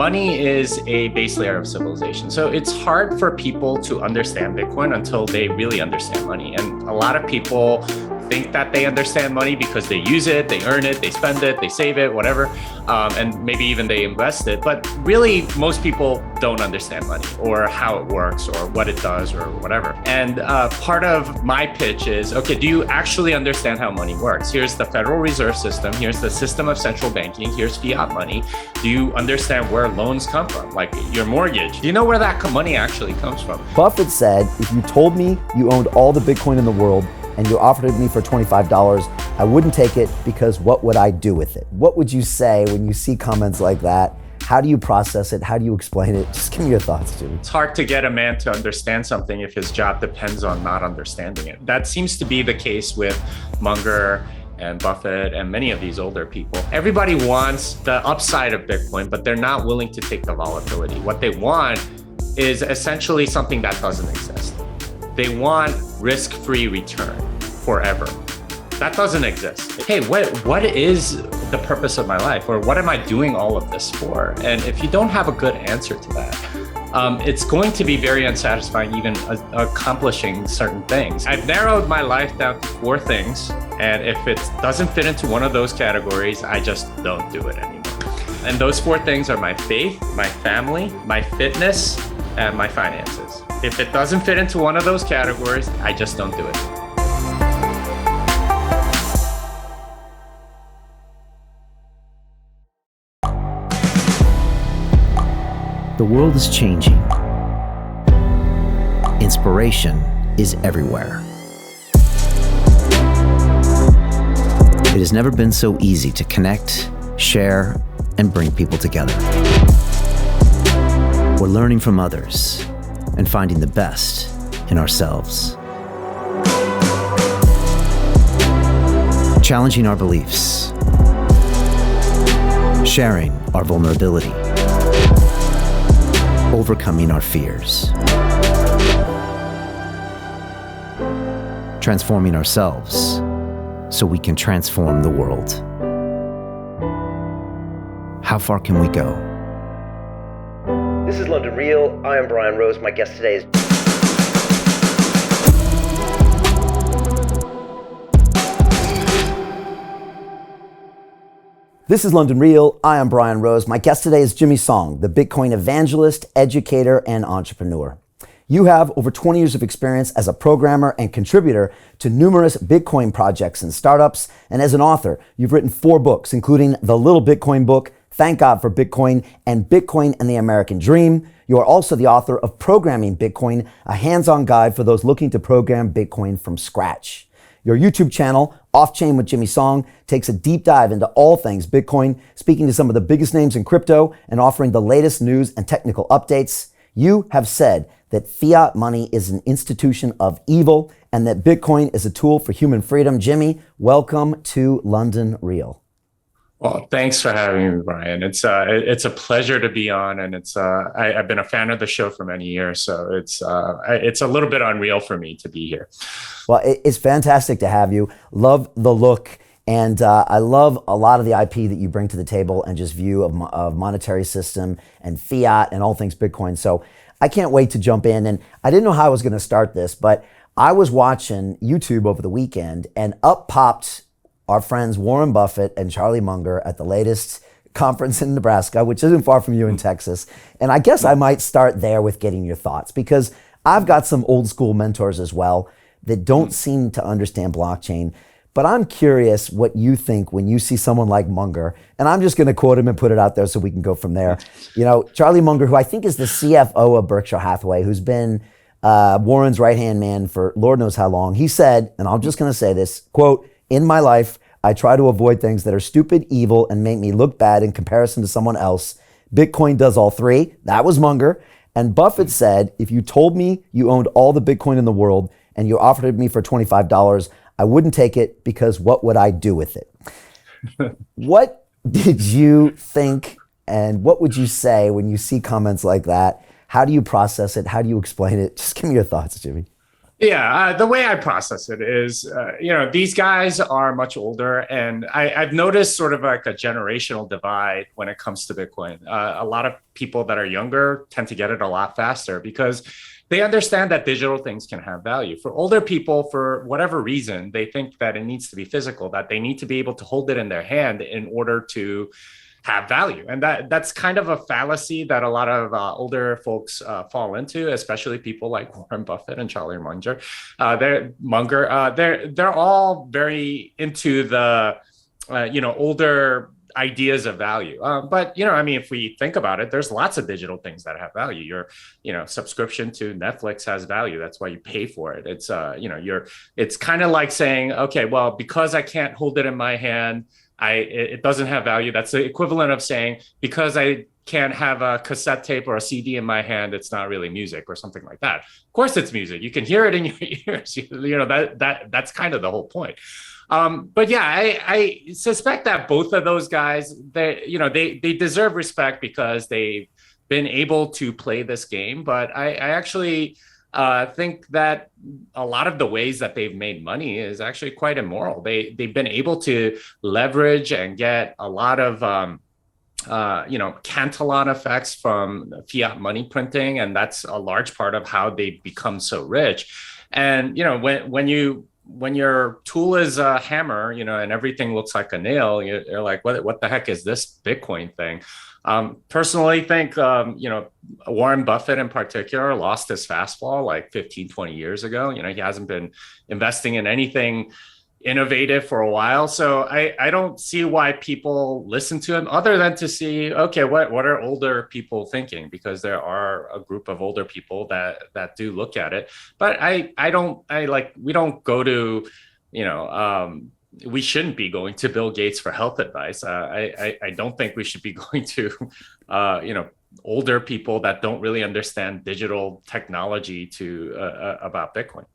money is a base layer of civilization. So it's hard for people to understand Bitcoin until they really understand money. And a lot of people think that they understand money because they use it, they earn it, they spend it, they save it, whatever. And maybe even they invest it. But really, most people don't understand money or how it works or what it does or whatever. And part of my pitch is, okay, do you actually understand how money works? Here's the Federal Reserve System. Here's the system of central banking. Here's fiat money. Do you understand where loans come from? Like your mortgage. Do you know where that money actually comes from? Buffett said, if you told me you owned all the Bitcoin in the world and you offered it me for $25, I wouldn't take it because what would I do with it? What would you say when you see comments like that? How do you process it? How do you explain it? Just give me your thoughts, Jimmy. It's hard to get a man to understand something if his job depends on not understanding it. That seems to be the case with Munger and Buffett and many of these older people. Everybody wants the upside of Bitcoin, but they're not willing to take the volatility. What they want is essentially something that doesn't exist. They want risk-free return forever. That doesn't exist. Hey, what is the purpose of my life? Or what am I doing all of this for? And if you don't have a good answer to that, it's going to be very unsatisfying even accomplishing certain things. I've narrowed my life down to 4 things. And if it doesn't fit into one of those categories, I just don't do it anymore. And those 4 things are my faith, my family, my fitness, and my finances. If it doesn't fit into one of those categories, I just don't do it. The world is changing. Inspiration is everywhere. It has never been so easy to connect, share, and bring people together. We're learning from others and finding the best in ourselves. Challenging our beliefs. Sharing our vulnerability. Overcoming our fears. Transforming ourselves so we can transform the world. How far can we go? This is London Real. I am Brian Rose. My guest today is... This is London Real. I am Brian Rose. My guest today is Jimmy Song, the Bitcoin evangelist, educator, and entrepreneur. You have over 20 years of experience as a programmer and contributor to numerous Bitcoin projects and startups. And as an author, you've written 4 books, including The Little Bitcoin Book, Thank God for Bitcoin, and Bitcoin and the American Dream. You are also the author of Programming Bitcoin, a hands-on guide for those looking to program Bitcoin from scratch. Your YouTube channel, Off-Chain with Jimmy Song, takes a deep dive into all things Bitcoin, speaking to some of the biggest names in crypto and offering the latest news and technical updates. You have said that fiat money is an institution of evil and that Bitcoin is a tool for human freedom. Jimmy, welcome to London Real. Well, thanks for having me, Brian. It's a pleasure to be on, and I've been a fan of the show for many years, so it's a little bit unreal for me to be here. Well, it's fantastic to have you. Love the look, and I love a lot of the IP that you bring to the table and just view of monetary system and fiat and all things Bitcoin. So I can't wait to jump in. And I didn't know how I was going to start this, but I was watching YouTube over the weekend, and up popped our friends Warren Buffett and Charlie Munger at the latest conference in Nebraska, which isn't far from you in Texas. And I guess I might start there with getting your thoughts, because I've got some old school mentors as well that don't seem to understand blockchain. But I'm curious what you think when you see someone like Munger, and I'm just going to quote him and put it out there so we can go from there. You know, Charlie Munger, who I think is the CFO of Berkshire Hathaway, who's been Warren's right-hand man for Lord knows how long. He said, and I'm just going to say this, quote, "In my life, I try to avoid things that are stupid, evil, and make me look bad in comparison to someone else. Bitcoin does all 3. That was Munger. And Buffett said, if you told me you owned all the Bitcoin in the world and you offered it me for $25, I wouldn't take it because what would I do with it?" What did you think, and what would you say when you see comments like that? How do you process it? How do you explain it? Just give me your thoughts, Jimmy. Yeah, the way I process it is, these guys are much older, and I've noticed sort of like a generational divide when it comes to Bitcoin. A lot of people that are younger tend to get it a lot faster because they understand that digital things can have value. For older people, for whatever reason, they think that it needs to be physical, that they need to be able to hold it in their hand in order to have value. And that's kind of a fallacy that a lot of older folks fall into, especially people like Warren Buffett and Charlie Munger. They're all very into the older ideas of value. But I mean, if we think about it, there's lots of digital things that have value. Your subscription to Netflix has value. That's why you pay for it. It's kind of like saying, okay, well, because I can't hold it in my hand, it doesn't have value. That's the equivalent of saying, because I can't have a cassette tape or a CD in my hand, it's not really music or something like that. Of course it's music. You can hear it in your ears. That's kind of the whole point. But yeah, I suspect that both of those guys, they deserve respect because they've been able to play this game. But I actually think that a lot of the ways that they've made money is actually quite immoral. They've been able to leverage and get a lot of Cantillon effects from fiat money printing, and that's a large part of how they've become so rich. And when your tool is a hammer, and everything looks like a nail, you're like, what the heck is this Bitcoin thing? Personally think, Warren Buffett in particular lost his fastball like 15, 20 years ago. He hasn't been investing in anything innovative for a while. So I don't see why people listen to him other than to see, okay, what are older people thinking? Because there are a group of older people that do look at it. But we don't go to, we shouldn't be going to Bill Gates for health advice. I don't think we should be going to, older people that don't really understand digital technology about Bitcoin.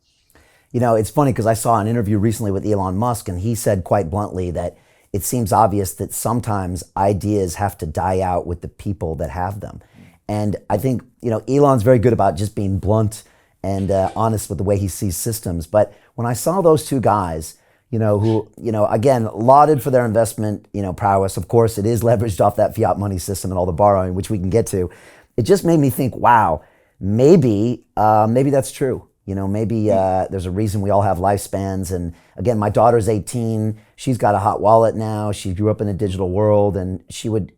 It's funny because I saw an interview recently with Elon Musk, and he said quite bluntly that it seems obvious that sometimes ideas have to die out with the people that have them. And I think, Elon's very good about just being blunt and honest with the way he sees systems. But when I saw those two guys, who, again, lauded for their investment, prowess, of course, it is leveraged off that fiat money system and all the borrowing, which we can get to. It just made me think, wow, maybe that's true. Maybe there's a reason we all have lifespans. And again, my daughter's 18. She's got a hot wallet now. She grew up in a digital world, and she would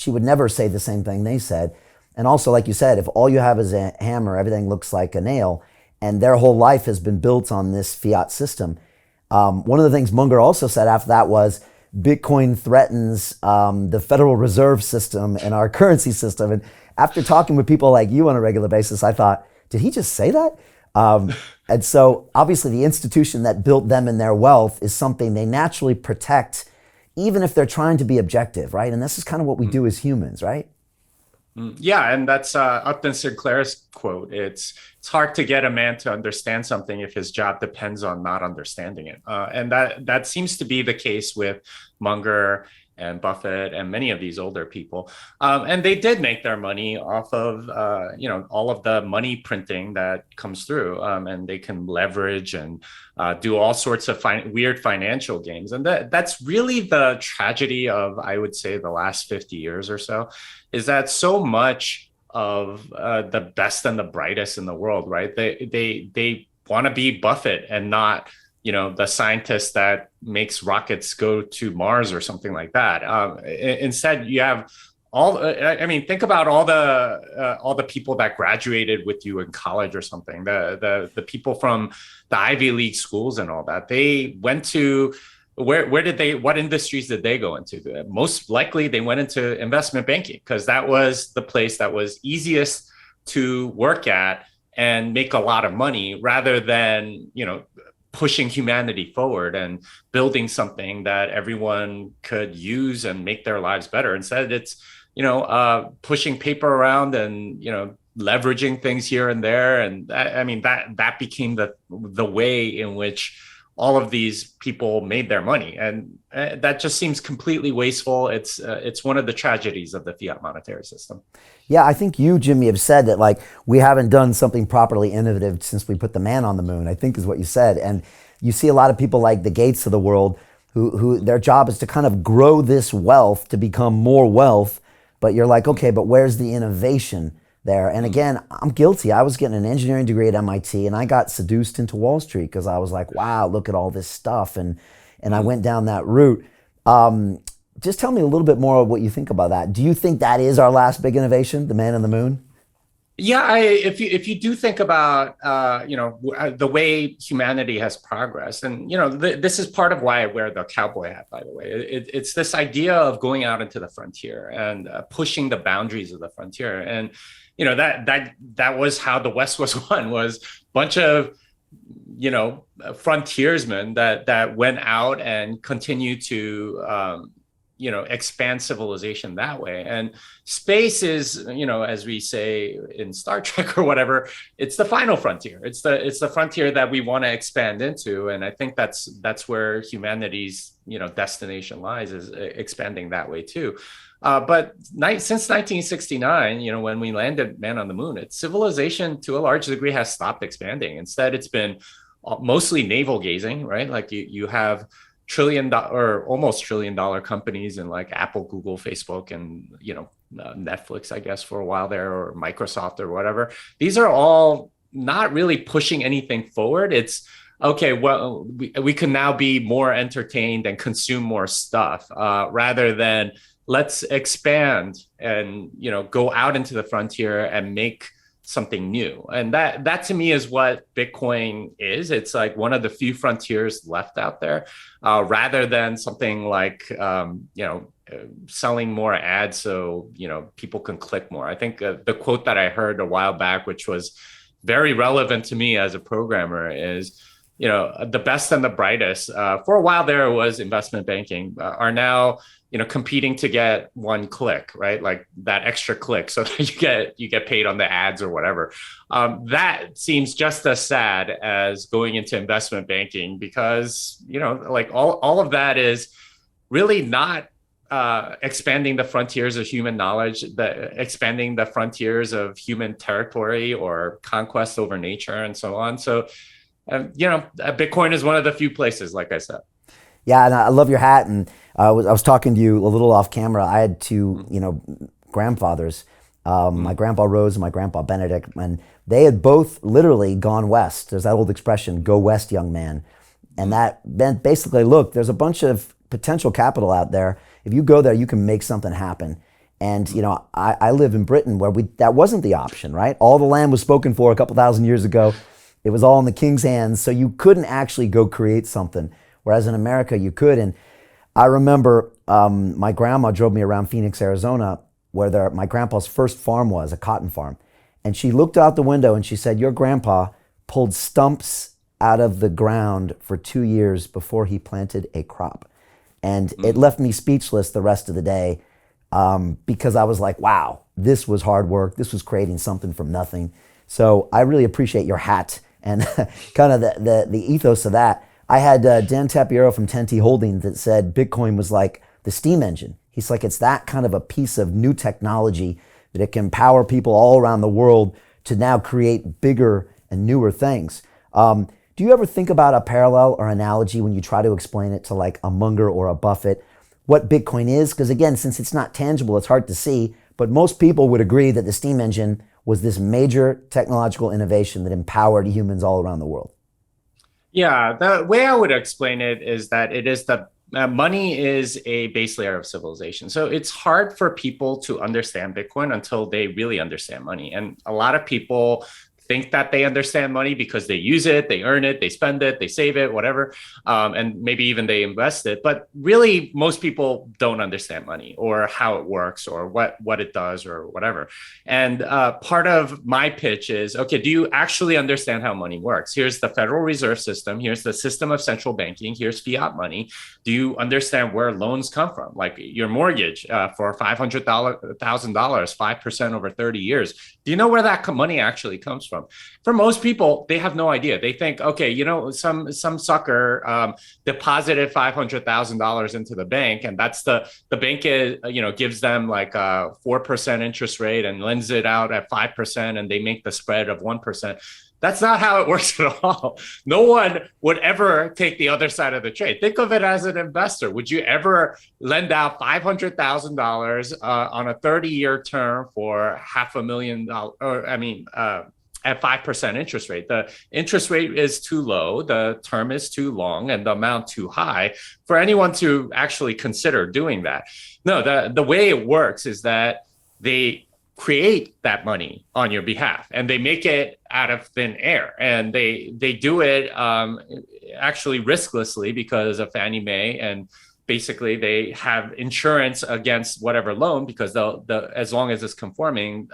never say the same thing they said. And also, like you said, if all you have is a hammer, everything looks like a nail, and their whole life has been built on this fiat system. One of the things Munger also said after that was Bitcoin threatens the Federal Reserve System and our currency system. And after talking with people like you on a regular basis, I thought, did he just say that? And so obviously the institution that built them and their wealth is something they naturally protect, even if they're trying to be objective, right? And this is kind of what we do as humans, right? Yeah, and that's Upton Sinclair's quote. It's hard to get a man to understand something if his job depends on not understanding it. And that seems to be the case with Munger and Buffett and many of these older people. And they did make their money off of, all of the money printing that comes through. And they can leverage and do all sorts of weird financial games. And that's really the tragedy of, I would say, the last 50 years or so, is that so much of the best and the brightest in the world, right? They want to be Buffett and not the scientist that makes rockets go to Mars or something like that. Instead, you have think about all the people that graduated with you in college or something. The people from the Ivy League schools and all that. They went to what industries did they go into? Most likely, they went into investment banking because that was the place that was easiest to work at and make a lot of money, rather than pushing humanity forward and building something that everyone could use and make their lives better. Instead, it's, pushing paper around and, leveraging things here and there. And that became the way in which all of these people made their money. And that just seems completely wasteful. It's one of the tragedies of the fiat monetary system. Yeah, I think you, Jimmy, have said that like we haven't done something properly innovative since we put the man on the moon, I think is what you said. And you see a lot of people like the Gates of the world who their job is to kind of grow this wealth to become more wealth. But you're like, okay, but where's the innovation there? And again, I'm guilty. I was getting an engineering degree at MIT and I got seduced into Wall Street because I was like, wow, look at all this stuff. And I went down that route. Just tell me a little bit more of what you think about that. Do you think that is our last big innovation, the man on the moon? Yeah, if you do think about the way humanity has progressed, and this is part of why I wear the cowboy hat. By the way, it's this idea of going out into the frontier and pushing the boundaries of the frontier, and that was how the West was won, was a bunch of frontiersmen that went out and continued to expand civilization that way. And space is, as we say in Star Trek or whatever, it's the final frontier. It's the frontier that we want to expand into. And I think that's where humanity's, destination lies, is expanding that way too. But since 1969, when we landed man on the moon, civilization to a large degree has stopped expanding. Instead, it's been mostly navel gazing, right? Like you have almost $1 trillion companies in like Apple, Google, Facebook, and Netflix, I guess, for a while there, or Microsoft or whatever. These are all not really pushing anything forward. It's okay, well, we can now be more entertained and consume more stuff, rather than let's expand and go out into the frontier and make something new. And that to me is what Bitcoin is. It's like one of the few frontiers left out there, rather than something like selling more ads so people can click more. I think the quote that I heard a while back, which was very relevant to me as a programmer, is the best and the brightest, for a while there was investment banking, are now competing to get one click, right? Like that extra click, so that you get paid on the ads or whatever. That seems just as sad as going into investment banking, because like all of that is really not expanding the frontiers of human knowledge, expanding the frontiers of human territory or conquest over nature and so on. So Bitcoin is one of the few places, like I said. Yeah, and I love your hat. And I was talking to you a little off camera. I had two, grandfathers, my grandpa Rose and my grandpa Benedict, and they had both literally gone west. There's that old expression, "Go west, young man," and that meant basically, look, there's a bunch of potential capital out there. If you go there, you can make something happen. And I live in Britain, where that wasn't the option, right? All the land was spoken for a couple thousand years ago. It was all in the king's hands, so you couldn't actually go create something. Whereas in America, you could. And I remember my grandma drove me around Phoenix, Arizona, where my grandpa's first farm was, a cotton farm. And she looked out the window and she said, your grandpa pulled stumps out of the ground for 2 years before he planted a crop. And it left me speechless the rest of the day, because I was like, wow, this was hard work. This was creating something from nothing. So I really appreciate your hat and kind of the ethos of that. I had Dan Tapiero from 10T Holding that said Bitcoin was like the steam engine. He's like, it's that kind of a piece of new technology that it can empower people all around the world to now create bigger and newer things. Do you ever think about a parallel or analogy when you try to explain it to like a Munger or a Buffett, what Bitcoin is? Because again, since it's not tangible, it's hard to see, but most people would agree that the steam engine was this major technological innovation that empowered humans all around the world. Yeah, the way I would explain it is that it is money is a base layer of civilization. So it's hard for people to understand Bitcoin until they really understand money. And a lot of people think that they understand money because they use it, they earn it, they spend it, they save it, whatever, and maybe even they invest it. But really, most people don't understand money or how it works or what it does or whatever. And part of my pitch is, okay, do you actually understand how money works? Here's the Federal Reserve System. Here's the system of central banking. Here's fiat money. Do you understand where loans come from? Like your mortgage for $500,000, 5% over 30 years. Do you know where that money actually comes from? from. For most people, they have no idea. They think, okay, some sucker deposited $500,000 into the bank, and that's the bank is, gives them like a 4% interest rate and lends it out at 5%, and they make the spread of 1%. That's not how it works at all. No one would ever take the other side of the trade. Think of it as an investor. Would you ever lend out $500,000 on a 30-year term for $500,000? Or at 5% interest rate. The interest rate is too low, the term is too long, and the amount too high for anyone to actually consider doing that. No, the way it works is that they create that money on your behalf, and they make it out of thin air, and they do it actually risklessly because of Fannie Mae, and basically they have insurance against whatever loan, because as long as it's conforming,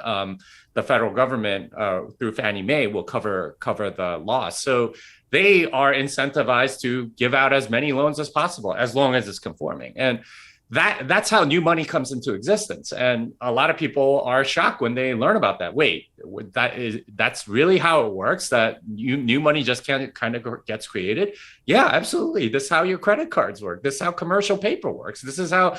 the federal government through Fannie Mae will cover the loss. So they are incentivized to give out as many loans as possible as long as it's conforming, and that's how new money comes into existence. And a lot of people are shocked when they learn about that. Wait, that's really how it works? That new money just kind of gets created? Yeah, absolutely. This is how your credit cards work. This is how commercial paper works. This is how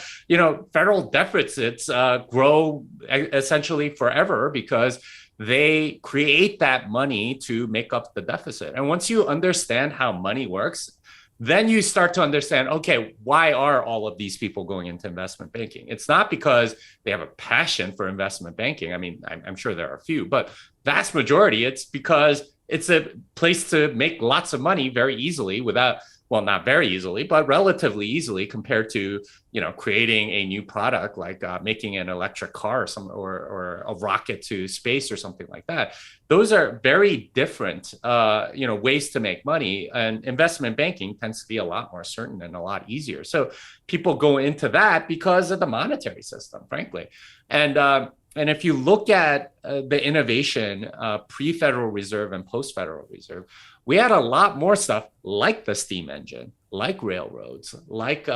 federal deficits grow essentially forever, because they create that money to make up the deficit. And once you understand how money works, then you start to understand, okay, why are all of these people going into investment banking? It's not because they have a passion for investment banking. I mean, I'm sure there are a few, but vast majority, it's because it's a place to make lots of money very easily without, well, not very easily, but relatively easily compared to, creating a new product like making an electric car or a rocket to space or something like that. Those are very different, ways to make money. And investment banking tends to be a lot more certain and a lot easier. So people go into that because of the monetary system, frankly. And if you look at the innovation pre-Federal Reserve and post-Federal Reserve, we had a lot more stuff like the steam engine, like railroads, like,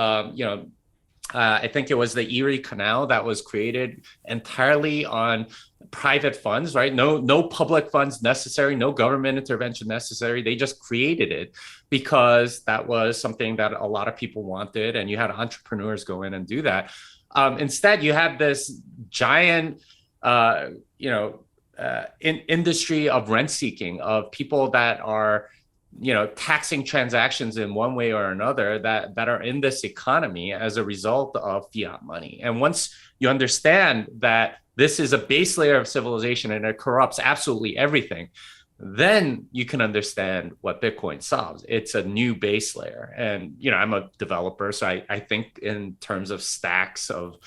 I think it was the Erie Canal that was created entirely on private funds, right? No public funds necessary, no government intervention necessary. They just created it because that was something that a lot of people wanted, and you had entrepreneurs go in and do that. Instead, you have this giant, industry of rent seeking, of people that are, taxing transactions in one way or another that are in this economy as a result of fiat money. And once you understand that this is a base layer of civilization and it corrupts absolutely everything, then you can understand what Bitcoin solves. It's a new base layer. And, I'm a developer, so I think in terms of stacks of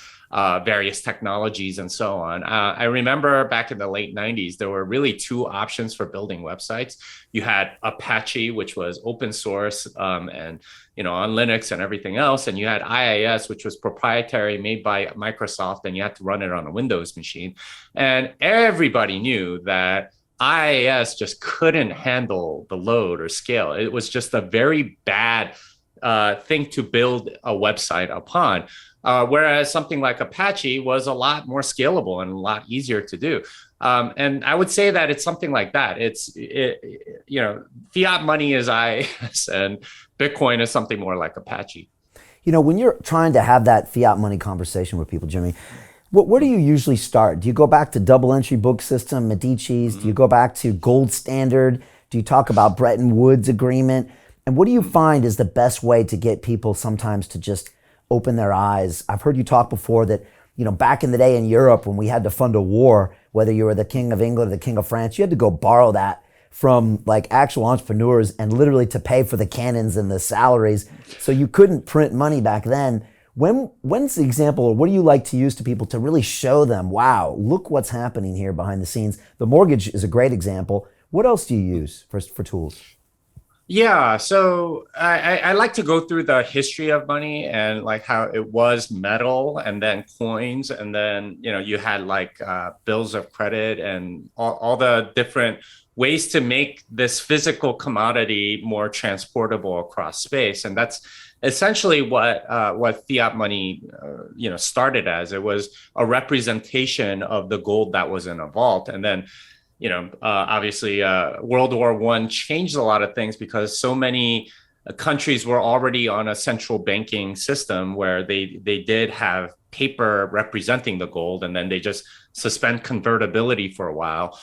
various technologies and so on. I remember back in the late 90s, there were really two options for building websites. You had Apache, which was open source and, on Linux and everything else. And you had IIS, which was proprietary, made by Microsoft, and you had to run it on a Windows machine. And everybody knew that IIS just couldn't handle the load or scale. It was just a very bad thing to build a website upon. Whereas something like Apache was a lot more scalable and a lot easier to do. And I would say that it's something like that. Fiat money is IIS and Bitcoin is something more like Apache. When you're trying to have that fiat money conversation with people, Jimmy, where do you usually start? Do you go back to double entry book system, Medici's? Do you go back to gold standard? Do you talk about Bretton Woods agreement? And what do you find is the best way to get people sometimes to just open their eyes? I've heard you talk before that, back in the day in Europe when we had to fund a war, whether you were the King of England or the King of France, you had to go borrow that from like actual entrepreneurs and literally to pay for the cannons and the salaries. So you couldn't print money back then. When's the example, or what do you like to use to people to really show them, wow, look what's happening here behind the scenes? The mortgage is a great example. What else do you use for tools? Yeah, so I like to go through the history of money and like how it was metal and then coins. And then, you had like bills of credit and all the different ways to make this physical commodity more transportable across space. And that's essentially what fiat money, started as. It was a representation of the gold that was in a vault. And then obviously World War I changed a lot of things because so many countries were already on a central banking system where they did have paper representing the gold, and then they just suspend convertibility for a while.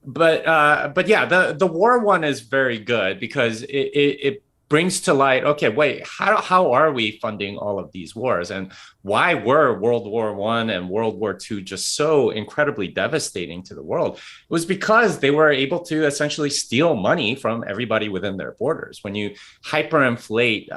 But yeah, the war one is very good because it brings to light, okay, wait, how are we funding all of these wars, and why were World War I and World War II just so incredibly devastating to the world? It was because they were able to essentially steal money from everybody within their borders. When you hyperinflate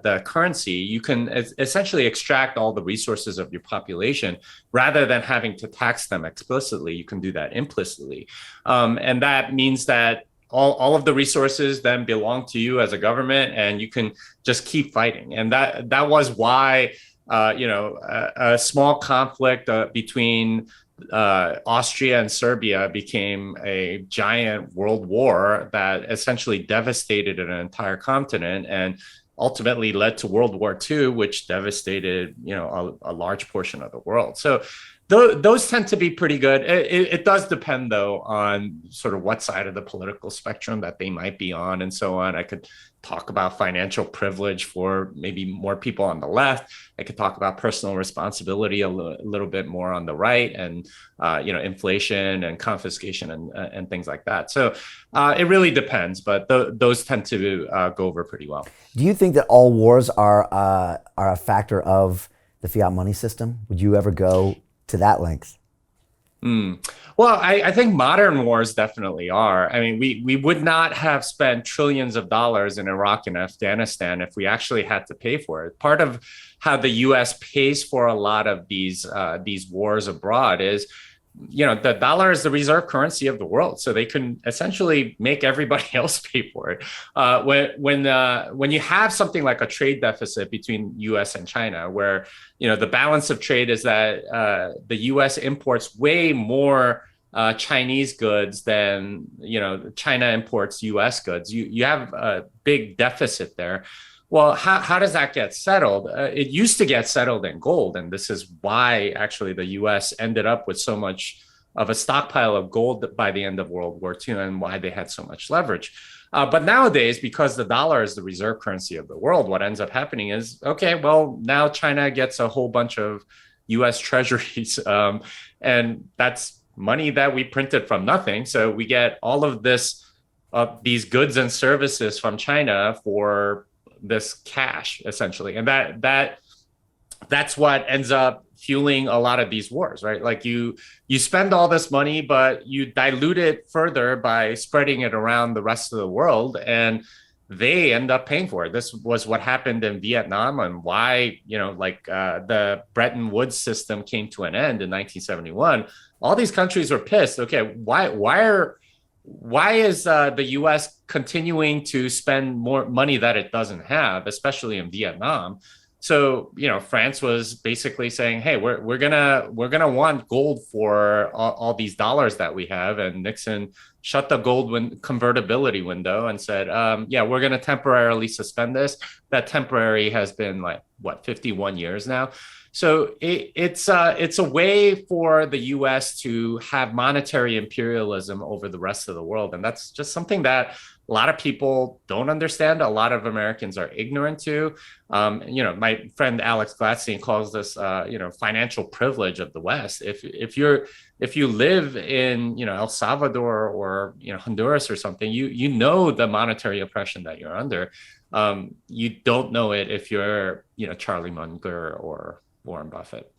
the currency, you can essentially extract all the resources of your population rather than having to tax them explicitly. You can do that implicitly, and that means that all of the resources then belong to you as a government, and you can just keep fighting. And that was why a small conflict between Austria and Serbia became a giant world war that essentially devastated an entire continent and ultimately led to World War II, which devastated a large portion of the world. So those tend to be pretty good. It does depend, though, on sort of what side of the political spectrum that they might be on and so on. I could talk about financial privilege for maybe more people on the left. I could talk about personal responsibility a little bit more on the right, and inflation and confiscation and things like that. So it really depends, but those tend to go over pretty well. Do you think that all wars are a factor of the fiat money system? Would you ever go to that length? Well, I think modern wars definitely are. I mean, we would not have spent trillions of dollars in Iraq and Afghanistan if we actually had to pay for it. Part of how the U.S. pays for a lot of these wars abroad is, the dollar is the reserve currency of the world, so they can essentially make everybody else pay for it. When you have something like a trade deficit between U.S. and China, where the balance of trade is that the U.S. imports way more Chinese goods than China imports U.S. goods, you have a big deficit there. Well, how does that get settled? It used to get settled in gold, and this is why actually the U.S. ended up with so much of a stockpile of gold by the end of World War II, and why they had so much leverage. But nowadays, because the dollar is the reserve currency of the world, what ends up happening is, okay, well, now China gets a whole bunch of U.S. treasuries, and that's money that we printed from nothing. So we get all of these goods and services from China for this cash, essentially, and that's what ends up fueling a lot of these wars, right? Like you spend all this money, but you dilute it further by spreading it around the rest of the world, and they end up paying for it. This was what happened in Vietnam, and why the Bretton Woods system came to an end in 1971. All these countries were pissed. Okay, why is the U.S. continuing to spend more money that it doesn't have, especially in Vietnam? So France was basically saying, hey, we're gonna want gold for all these dollars that we have, and Nixon shut the gold convertibility window and said, yeah, we're gonna temporarily suspend this. That temporary has been 51 years now. So it's a way for the U.S. to have monetary imperialism over the rest of the world, and that's just something that a lot of people don't understand. A lot of Americans are ignorant to. My friend Alex Gladstein calls this, financial privilege of the West. If you live in El Salvador or Honduras or something, you know the monetary oppression that you're under. You don't know it if you're Charlie Munger or Warren Buffett.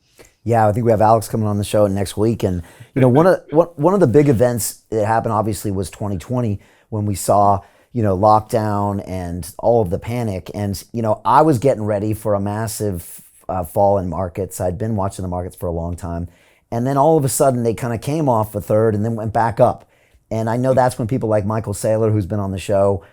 Yeah, I think we have Alex coming on the show next week, and one of the big events that happened obviously was 2020, when we saw lockdown and all of the panic, and I was getting ready for a massive fall in markets. I'd been watching the markets for a long time, and then all of a sudden they kind of came off a third and then went back up, and I know that's when people like Michael Saylor, who's been on the show,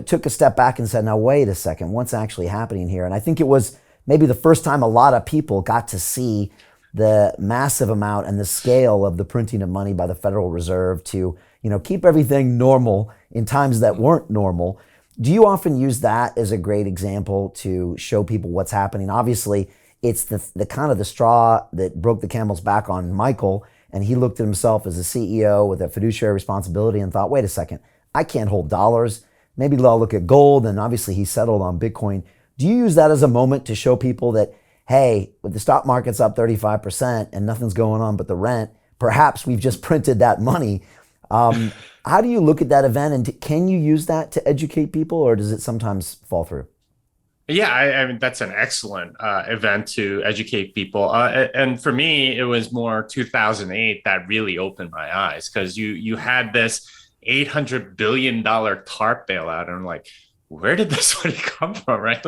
took a step back and said, now wait a second, what's actually happening here? And I think it was maybe the first time a lot of people got to see the massive amount and the scale of the printing of money by the Federal Reserve to, keep everything normal in times that weren't normal. Do you often use that as a great example to show people what's happening? Obviously, it's the kind of the straw that broke the camel's back on Michael, and he looked at himself as a CEO with a fiduciary responsibility and thought, wait a second, I can't hold dollars. Maybe I'll look at gold. And obviously he settled on Bitcoin. Do you use that as a moment to show people that, hey, with the stock market's up 35% and nothing's going on but the rent, perhaps we've just printed that money? How do you look at that event, and can you use that to educate people, or does it sometimes fall through? Yeah, I mean, that's an excellent event to educate people. And for me, it was more 2008 that really opened my eyes, because you had this $800 billion TARP bailout. And I'm like, where did this money come from, right?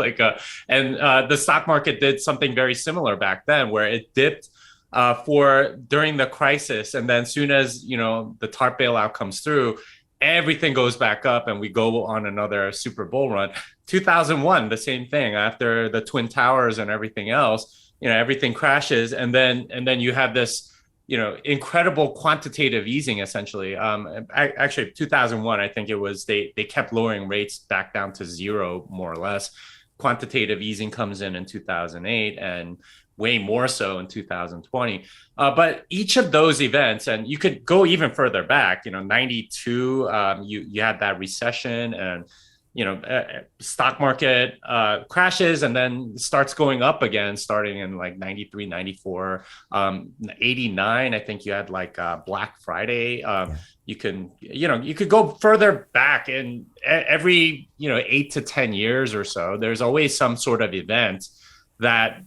And the stock market did something very similar back then, where it dipped during the crisis. And then soon as, the TARP bailout comes through, everything goes back up and we go on another super bull run. 2001, the same thing. After the Twin Towers and everything else, everything crashes. And then you have this, incredible quantitative easing, essentially. Actually, 2001, I think it was, they kept lowering rates back down to zero, more or less. Quantitative easing comes in 2008, and way more so in 2020. But each of those events, and you could go even further back, 92, you had that recession, and, stock market crashes and then starts going up again, starting in like 93, 94, 89. I think you had like Black Friday. You could go further back, and every, 8 to 10 years or so, there's always some sort of event that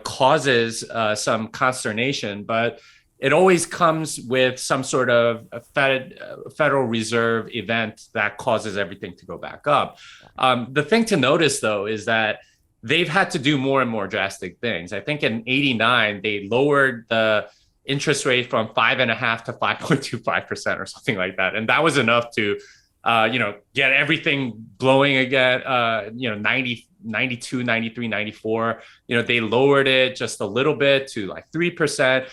causes some consternation, but it always comes with some sort of Federal Reserve event that causes everything to go back up. The thing to notice, though, is that they've had to do more and more drastic things. I think in 89, they lowered the interest rate from 5.5% to 5.25% or something like that. And that was enough to, get everything blowing again, 92, 93, 94, they lowered it just a little bit to like 3%.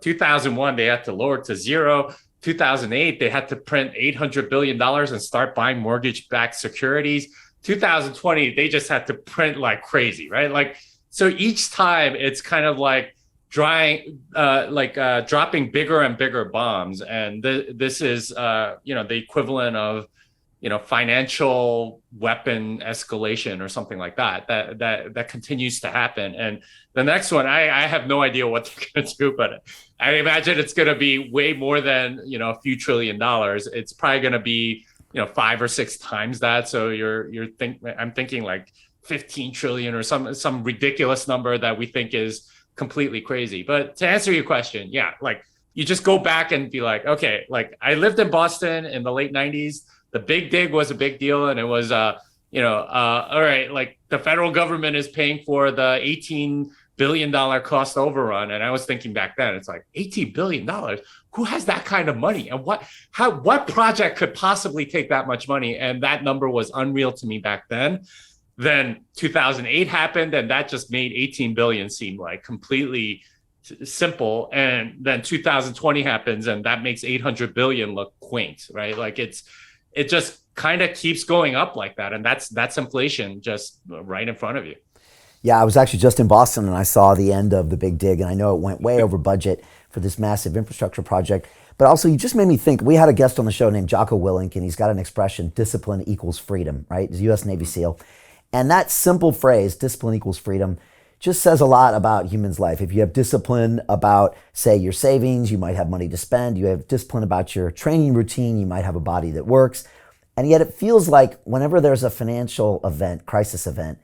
2001, they had to lower it to zero. 2008, they had to print $800 billion and start buying mortgage-backed securities. 2020, they just had to print like crazy, right? So each time it's kind of like dropping bigger and bigger bombs. And this is, the equivalent of, financial weapon escalation or something like that continues to happen. And the next one, I have no idea what they're going to do, but I imagine it's going to be way more than, a few $1 trillion. It's probably going to be, 5 or 6 times that. So I'm thinking like 15 trillion or some ridiculous number that we think is completely crazy. But to answer your question, yeah, like you just go back and be like, okay, like I lived in Boston in the late 90s. The big dig was a big deal. And it was, all right, like the federal government is paying for the $18 billion cost overrun. And I was thinking back then, it's like $18 billion. Who has that kind of money? And what project could possibly take that much money? And that number was unreal to me back then. Then 2008 happened, and that just made 18 billion seem like completely simple. And then 2020 happens, and that makes 800 billion look quaint, right? Like it just kind of keeps going up like that. And that's inflation just right in front of you. Yeah, I was actually just in Boston and I saw the end of the big dig, and I know it went way over budget for this massive infrastructure project. But also, you just made me think. We had a guest on the show named Jocko Willink, and he's got an expression, discipline equals freedom, right? He's a U.S. Navy SEAL. And that simple phrase, discipline equals freedom, just says a lot about humans' life. If you have discipline about, say, your savings, you might have money to spend. You have discipline about your training routine, you might have a body that works. And yet it feels like whenever there's a financial event, crisis event,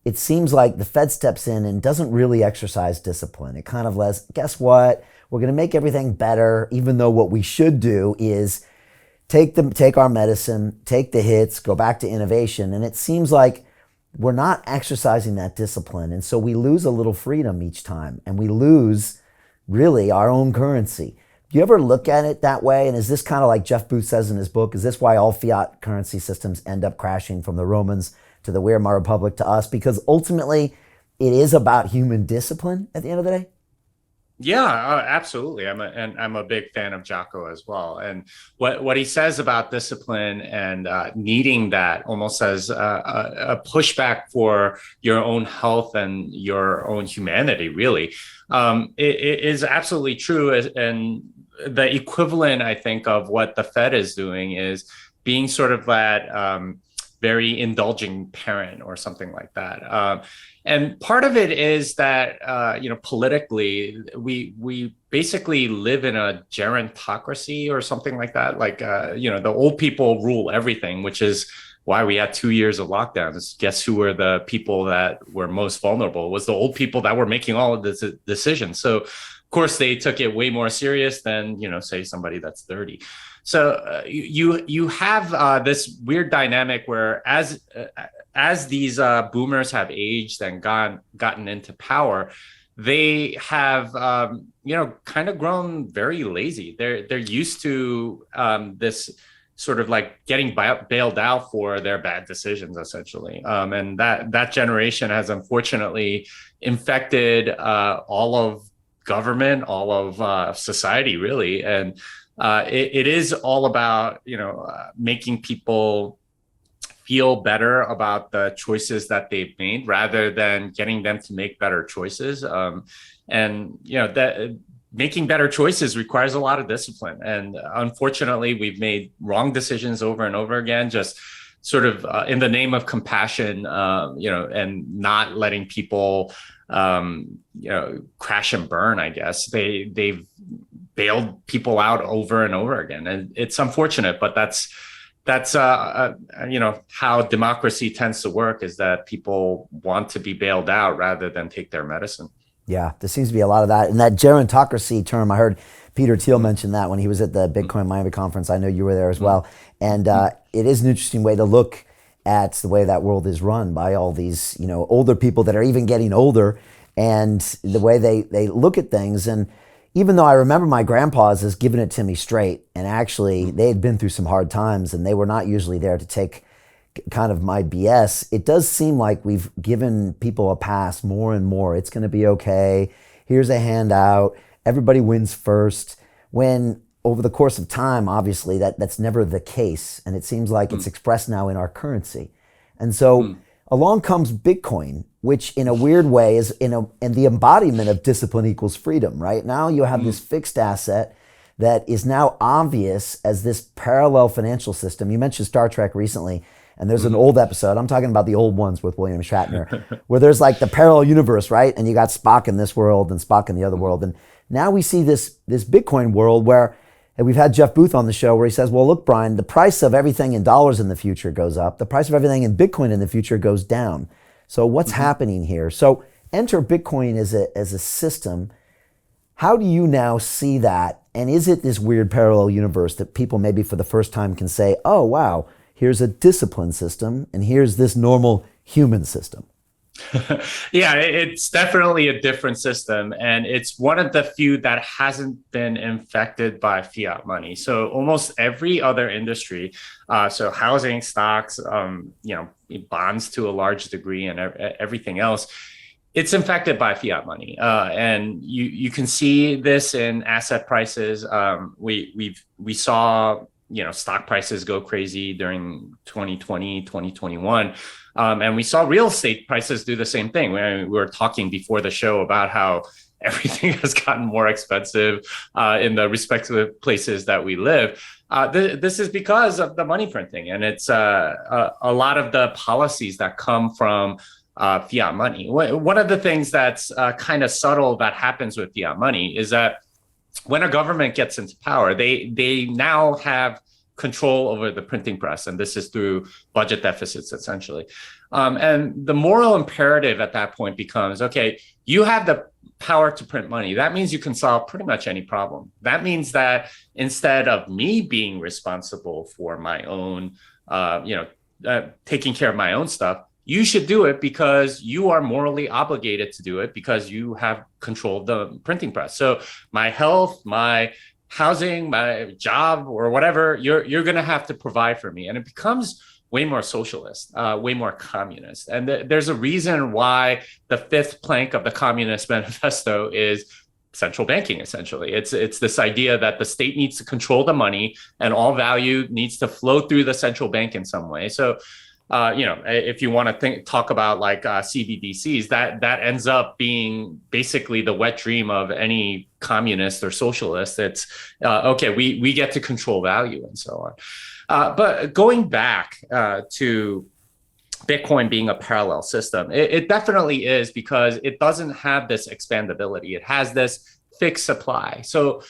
it seems like the Fed steps in and doesn't really exercise discipline. It kind of lets, guess what? We're going to make everything better, even though what we should do is take our medicine, take the hits, go back to innovation. And it seems like we're not exercising that discipline. And so we lose a little freedom each time, and we lose really our own currency. Do you ever look at it that way? And is this kind of like Jeff Booth says in his book, is this why all fiat currency systems end up crashing, from the Romans to the Weimar Republic to us? Because ultimately it is about human discipline at the end of the day. Yeah, absolutely. I'm a big fan of Jocko as well. And what he says about discipline and needing that almost as a pushback for your own health and your own humanity, really, it is absolutely true. And the equivalent, I think, of what the Fed is doing is being sort of that very indulging parent or something like that. And part of it is that politically we basically live in a gerontocracy or something like that. Like the old people rule everything, which is why we had 2 years of lockdowns. Guess who were the people that were most vulnerable? It was the old people that were making all of the decisions. So of course they took it way more serious than say somebody that's 30. So you have this weird dynamic where as these boomers have aged and gotten into power, they have kind of grown very lazy. They're used to this sort of like getting bailed out for their bad decisions, essentially, and that generation has unfortunately infected all of government, all of society, really, and it is all about making people feel better about the choices that they've made rather than getting them to make better choices. And that making better choices requires a lot of discipline. And unfortunately, we've made wrong decisions over and over again, just sort of in the name of compassion, and not letting people, crash and burn. I guess they've bailed people out over and over again, and it's unfortunate, but that's how democracy tends to work, is that people want to be bailed out rather than take their medicine. Yeah, there seems to be a lot of that. And that gerontocracy term, I heard Peter Thiel mention that when he was at the Bitcoin Miami conference. I know you were there as well. And it is an interesting way to look at the way that world is run by all these, older people that are even getting older, and the way they look at things. And even though I remember my grandpas as giving it to me straight, and actually they had been through some hard times and they were not usually there to take kind of my BS, it does seem like we've given people a pass more and more. It's going to be okay. Here's a handout. Everybody wins first. When over the course of time, obviously that's never the case. And it seems like it's expressed now in our currency. And so along comes Bitcoin, which in a weird way is in the embodiment of discipline equals freedom, right? Now you have this fixed asset that is now obvious as this parallel financial system. You mentioned Star Trek recently, and there's an old episode, I'm talking about the old ones with William Shatner, where there's like the parallel universe, right? And you got Spock in this world and Spock in the other world. And now we see this Bitcoin world where, and we've had Jeff Booth on the show where he says, well, look, Brian, the price of everything in dollars in the future goes up. The price of everything in Bitcoin in the future goes down. So what's happening here? So enter Bitcoin as a system. How do you now see that? And is it this weird parallel universe that people maybe for the first time can say, oh, wow, here's a discipline system and here's this normal human system? Yeah, it's definitely a different system. And it's one of the few that hasn't been infected by fiat money. So almost every other industry, so housing, stocks, bonds to a large degree, and everything else, it's infected by fiat money. And you can see this in asset prices. We saw stock prices go crazy during 2020, 2021. And we saw real estate prices do the same thing. We were talking before the show about how everything has gotten more expensive in the respective places that we live. This is because of the money printing. And it's a lot of the policies that come from fiat money. One of the things that's kind of subtle that happens with fiat money is that when a government gets into power, they now have control over the printing press, and this is through budget deficits, essentially. And the moral imperative at that point becomes, okay, you have the power to print money. That means you can solve pretty much any problem. That means that instead of me being responsible for my own, taking care of my own stuff, you should do it because you are morally obligated to do it because you have control of the printing press. So my health, my housing, my job, or whatever, you're going to have to provide for me. And it becomes way more socialist, way more communist. And there's a reason why the fifth plank of the Communist Manifesto is central banking. Essentially, it's this idea that the state needs to control the money and all value needs to flow through the central bank in some way. So if you want to talk about like CBDCs, that ends up being basically the wet dream of any communist or socialist. It's okay, we get to control value and so on. But going back to Bitcoin being a parallel system, it definitely is, because it doesn't have this expandability. It has this fixed supply. So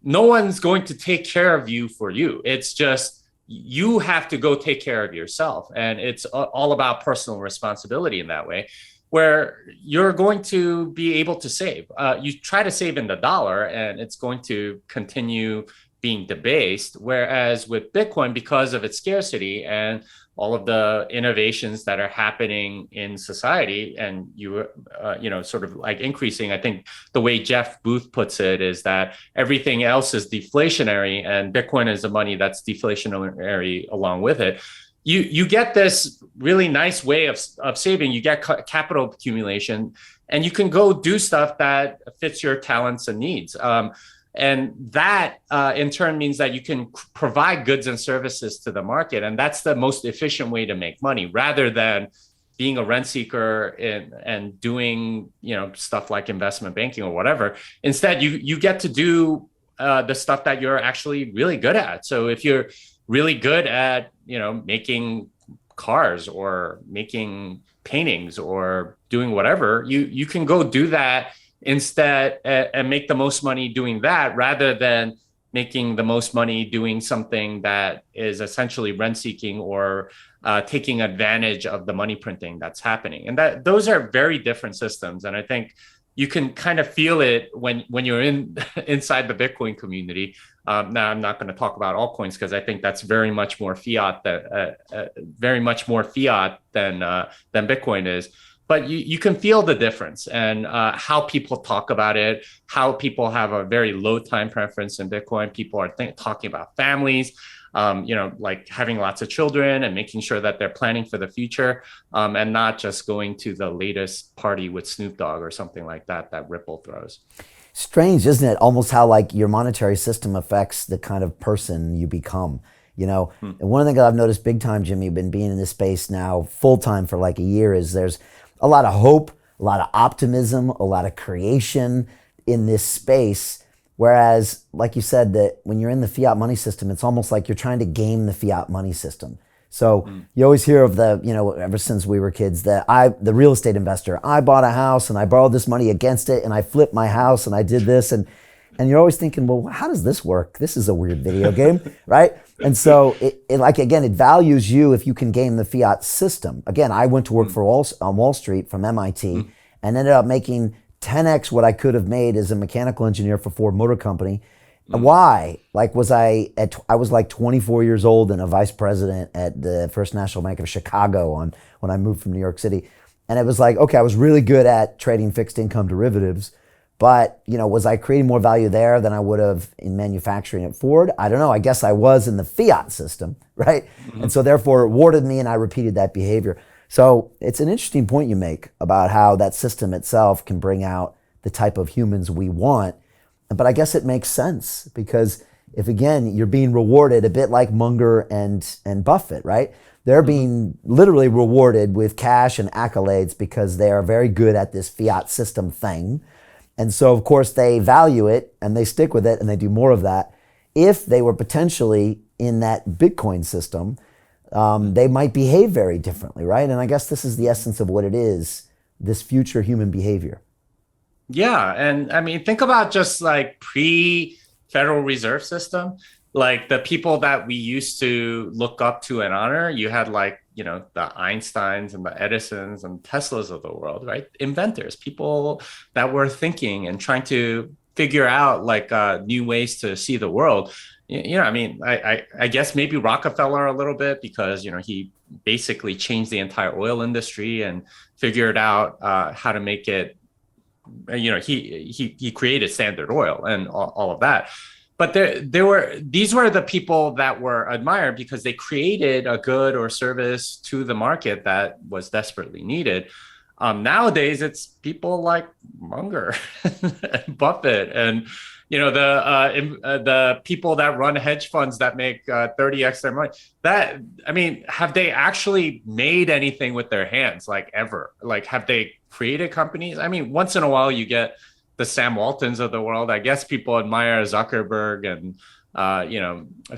no one's going to take care of you for you. It's just you have to go take care of yourself. And it's all about personal responsibility in that way, where you're going to be able to save. You try to save in the dollar and it's going to continue being debased. Whereas with Bitcoin, because of its scarcity and all of the innovations that are happening in society, and sort of like increasing, I think the way Jeff Booth puts it is that everything else is deflationary and Bitcoin is the money that's deflationary along with it. You get this really nice way of saving. You get capital accumulation, and you can go do stuff that fits your talents and needs. And that in turn means that you can provide goods and services to the market. And that's the most efficient way to make money, rather than being a rent seeker and doing, stuff like investment banking or whatever. Instead, you get to do the stuff that you're actually really good at. So if you're really good at, making cars or making paintings or doing whatever, you can go do that instead and make the most money doing that, rather than making the most money doing something that is essentially rent seeking or taking advantage of the money printing that's happening. And that those are very different systems. And I think you can kind of feel it when you're inside the Bitcoin community. Now, I'm not going to talk about altcoins because I think that's very much more fiat than Bitcoin is. But you can feel the difference, and how people talk about it, how people have a very low time preference in Bitcoin. People are talking about families, like having lots of children and making sure that they're planning for the future, and not just going to the latest party with Snoop Dogg or something like that Ripple throws. Strange, isn't it? Almost how like your monetary system affects the kind of person you become. And one of the things I've noticed big time, Jimmy, been being in this space now full time for like a year, is there's a lot of hope, a lot of optimism, a lot of creation in this space. Whereas, like you said, that when you're in the fiat money system, it's almost like you're trying to game the fiat money system. So you always hear of the, ever since we were kids, the real estate investor. I bought a house and I borrowed this money against it and I flipped my house and I did this. And you're always thinking, well, how does this work? This is a weird video game, right? And so it values you if you can game the fiat system. Again, I went to work on Wall Street from MIT and ended up making 10x what I could have made as a mechanical engineer for Ford Motor Company. Why? I was like 24 years old and a vice president at the First National Bank of Chicago when I moved from New York City. And it was like, okay, I was really good at trading fixed income derivatives. But, was I creating more value there than I would have in manufacturing at Ford? I don't know. I guess I was in the fiat system, right? And so therefore it rewarded me and I repeated that behavior. So it's an interesting point you make about how that system itself can bring out the type of humans we want. But I guess it makes sense because if, again, you're being rewarded a bit like Munger and Buffett, right? They're being literally rewarded with cash and accolades because they are very good at this fiat system thing. And so, of course, they value it and they stick with it and they do more of that. If they were potentially in that Bitcoin system, they might behave very differently, right? And I guess this is the essence of what it is, this future human behavior. Yeah. And I mean, think about just like pre-Federal Reserve System, like the people that we used to look up to and honor. You had like, the Einsteins and the Edisons and Teslas of the world, right? Inventors, people that were thinking and trying to figure out like new ways to see the world. I guess maybe Rockefeller a little bit because, he basically changed the entire oil industry and figured out how to make it, he created Standard Oil and all of that. But these were the people that were admired because they created a good or service to the market that was desperately needed. Nowadays, it's people like Munger, and Buffett, and the people that run hedge funds that make 30x their money. That I mean, have they actually made anything with their hands, like ever? Like, have they created companies? I mean, once in a while you get the Sam Waltons of the world. I guess people admire Zuckerberg and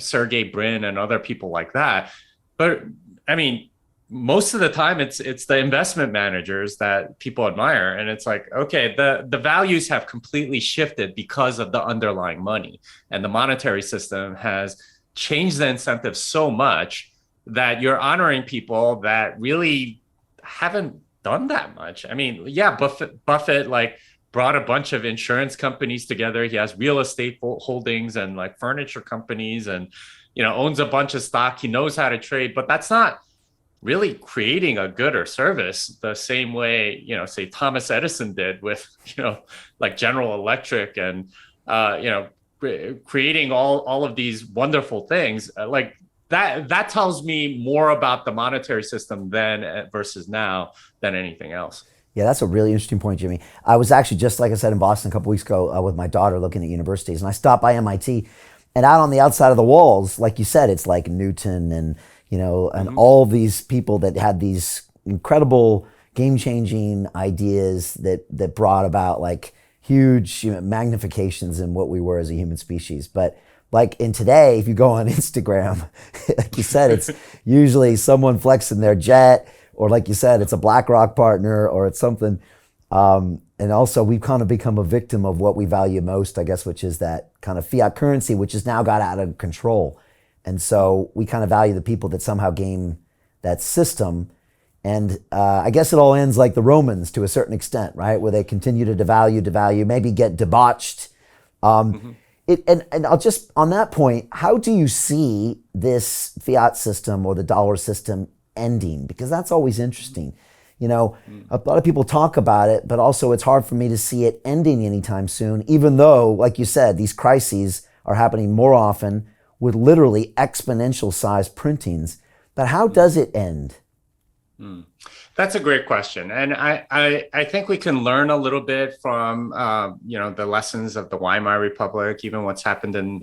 Sergey Brin and other people like that. But I mean, most of the time it's the investment managers that people admire, and it's like, okay, the values have completely shifted because of the underlying money, and the monetary system has changed the incentive so much that you're honoring people that really haven't done that much. I mean, yeah, Buffett like brought a bunch of insurance companies together. He has real estate holdings and like furniture companies, and owns a bunch of stock. He knows how to trade, but that's not really creating a good or service the same way, say Thomas Edison did with, like General Electric, and, creating all of these wonderful things. Like that tells me more about the monetary system then versus now than anything else. Yeah, that's a really interesting point, Jimmy. I was actually just, like I said, in Boston a couple weeks ago with my daughter looking at universities, and I stopped by MIT, and out on the outside of the walls, like you said, it's like Newton and and all these people that had these incredible game-changing ideas that brought about like huge magnifications in what we were as a human species. But like in today, if you go on Instagram, like you said, it's usually someone flexing their jet, or like you said, it's a BlackRock partner, or it's something. And also, we've kind of become a victim of what we value most, I guess, which is that kind of fiat currency, which has now got out of control. And so we kind of value the people that somehow game that system. And I guess it all ends like the Romans to a certain extent, right? Where they continue to devalue, maybe get debauched. And I'll just, on that point, how do you see this fiat system or the dollar system ending? Because that's always interesting. A lot of people talk about it, but also it's hard for me to see it ending anytime soon, even though, like you said, these crises are happening more often with literally exponential size printings. But how does it end? That's a great question. And I think we can learn a little bit from, the lessons of the Weimar Republic, even what's happened in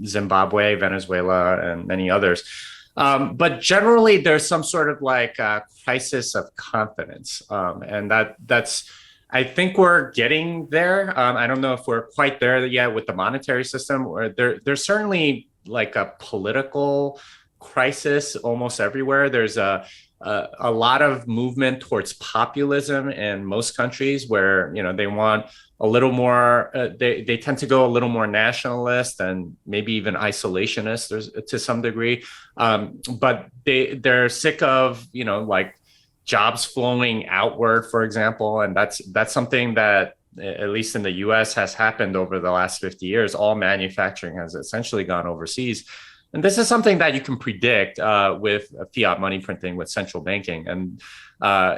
Zimbabwe, Venezuela, and many others. But generally, there's some sort of like crisis of confidence. And that's, I think we're getting there. I don't know if we're quite there yet with the monetary system, or there's certainly like a political crisis almost everywhere. There's a lot of movement towards populism in most countries, where they want a little more. They tend to go a little more nationalist and maybe even isolationist to some degree. But they're sick of like jobs flowing outward, for example, and that's something that, at least in the US, has happened over the last 50 years. All manufacturing has essentially gone overseas. And this is something that you can predict with fiat money printing, with central banking. And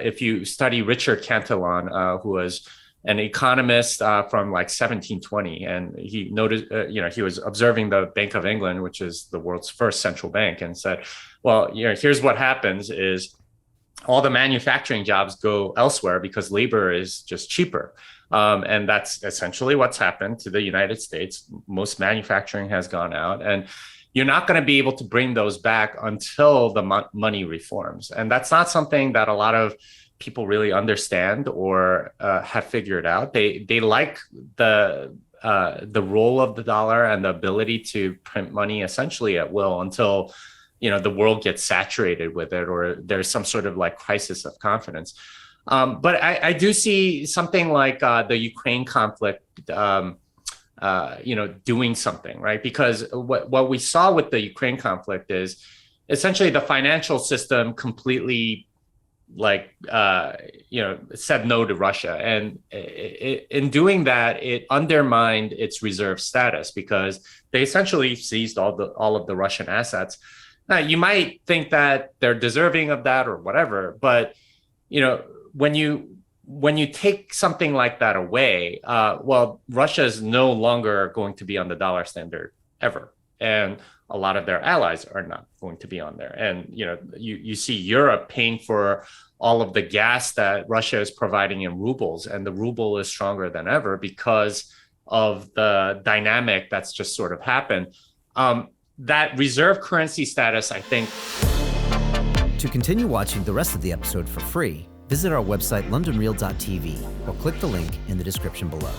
if you study Richard Cantillon, who was an economist from like 1720, and he noticed, he was observing the Bank of England, which is the world's first central bank, and said, well, here's what happens is all the manufacturing jobs go elsewhere because labor is just cheaper. And that's essentially what's happened to the United States. Most manufacturing has gone out, and you're not going to be able to bring those back until the money reforms. And that's not something that a lot of people really understand or have figured out. They like the role of the dollar and the ability to print money essentially at will until the world gets saturated with it, or there's some sort of like crisis of confidence. But I do see something like the Ukraine conflict, doing something, right? Because what we saw with the Ukraine conflict is essentially the financial system completely said no to Russia. And in doing that, it undermined its reserve status because they essentially seized all of the Russian assets. Now, you might think that they're deserving of that or whatever, but when you take something like that away, Russia is no longer going to be on the dollar standard ever. And a lot of their allies are not going to be on there. And, you see Europe paying for all of the gas that Russia is providing in rubles, and the ruble is stronger than ever because of the dynamic that's just sort of happened. That reserve currency status, I think. To continue watching the rest of the episode for free, visit our website londonreal.tv or click the link in the description below.